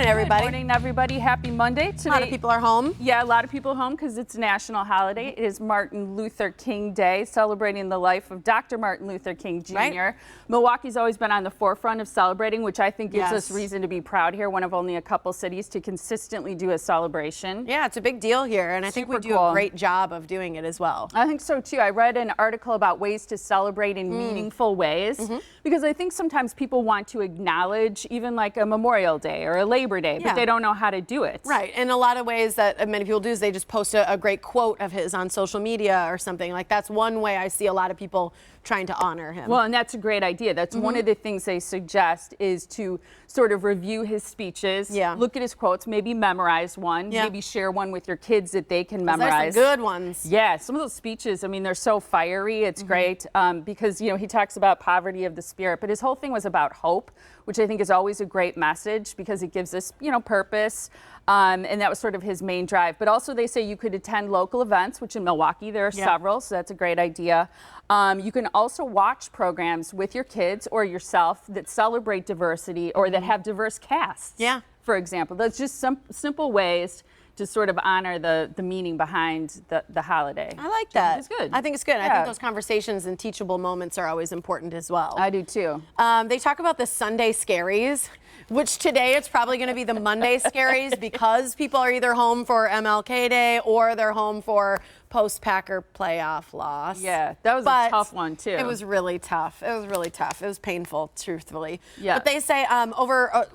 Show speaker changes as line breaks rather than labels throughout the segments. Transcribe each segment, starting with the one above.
morning, everybody.
Good morning, everybody. Happy Monday. Today,
A lot of people are home.
Yeah, a lot of people home because it's a national holiday. It is Martin Luther King Day, celebrating the life of Dr. Martin Luther King Jr.
Right.
Milwaukee's always been on the forefront of celebrating, which I think gives us
Yes.
reason to be proud here. One of only a couple cities to consistently do a celebration.
Yeah, it's a big deal here, and I think we
Super
do
cool.
a great job of doing it as well.
I think so too. I read an article about ways to celebrate in meaningful ways because I think sometimes people want to acknowledge even like a Memorial Day or a Labor Day,
Yeah.
but they don't know how to do it.
Right, and a lot of ways that many people do is they just post a great quote of his on social media or something. Like that's one way I see a lot of people trying to honor him.
Well, and that's a great idea. That's one of the things they suggest is to sort of review his speeches,
Yeah.
look at his quotes, maybe memorize one,
Yeah.
maybe share one with your kids that they can
There's
memorize.
some good ones.
Yeah, some of those speeches, I mean, they're so fiery. It's great because, you know, he talks about poverty of the spirit, but his whole thing was about hope, which I think is always a great message because it gives us, you know, purpose. And that was sort of his main drive. But also they say you could attend local events, which in Milwaukee there are several, so that's a great idea. You can also watch programs with your kids or yourself that celebrate diversity or that have diverse casts.
Yeah.
For example, that's just some simple ways to sort of honor the meaning behind the holiday.
I like that.
It's good.
I think it's good. I
Yeah.
think those conversations and teachable moments are always important as well.
I do too.
They talk about the Sunday scaries, which today it's probably going to be the Monday scaries because people are either home for MLK Day or they're home for post-Packer playoff loss.
Yeah, that was
But
a tough one too.
It was really tough. It was really tough. It was painful, truthfully.
Yeah.
But they say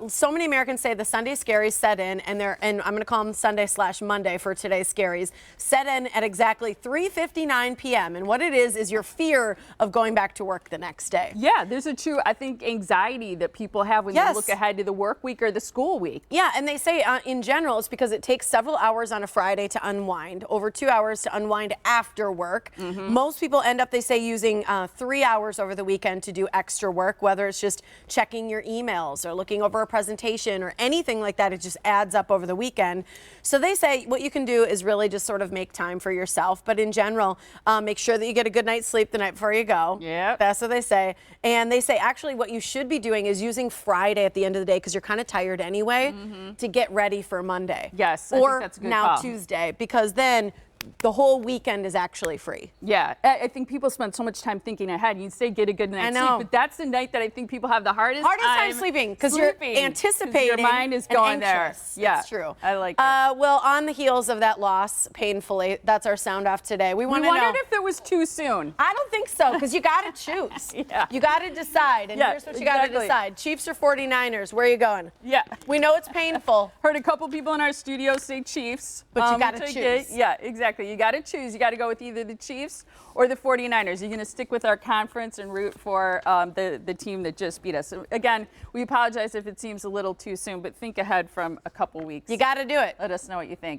so many Americans say the Sunday scaries set in, and I'm going to call them Sunday/Monday for today's scaries, set in at exactly 3:59 p.m. And what it is your fear of going back to work the next day.
Yeah, there's a true, I think, anxiety that people have when they look ahead to the work week or the school week.
Yeah, and they say in general it's because it takes several hours on a Friday to unwind, over 2 hours to unwind after work. Most people end up, they say, using 3 hours over the weekend to do extra work, whether it's just checking your emails or looking over a presentation or anything like that. It just adds up over the weekend. So they say what you can do is really just sort of make time for yourself. But in general, make sure that you get a good night's sleep the night before you go.
Yep.
That's what they say. And they say actually what you should be doing is using Friday at the end of the day because you're kind of tired anyway to get ready for Monday.
Yes, I think
or
that's a good
now
call.
Tuesday, because then the whole weekend is actually free.
Yeah, I think people spend so much time thinking ahead. You say get a good night's sleep, but that's the night that I think people have the hardest
time sleeping because you're anticipating.
Your mind is
and
going
anxious.
there. Yeah,
it's true.
I like it.
Well, on the heels of that loss, painfully, that's our sound off today. We want to know.
We wondered if it was too soon.
I don't think so, because you got to choose.
Yeah.
You got to decide, and
Yeah,
here's what you got to
exactly.
decide: Chiefs or 49ers? Where are you going?
Yeah.
We know it's painful.
Heard a couple people in our studio say Chiefs.
But you gotta
take
choose.
it. Yeah, exactly. You got to choose. You got to go with either the Chiefs or the 49ers. You're going to stick with our conference and root for the team that just beat us. So again, we apologize if it seems a little too soon, but think ahead from a couple weeks.
You got to do it.
Let us know what you think.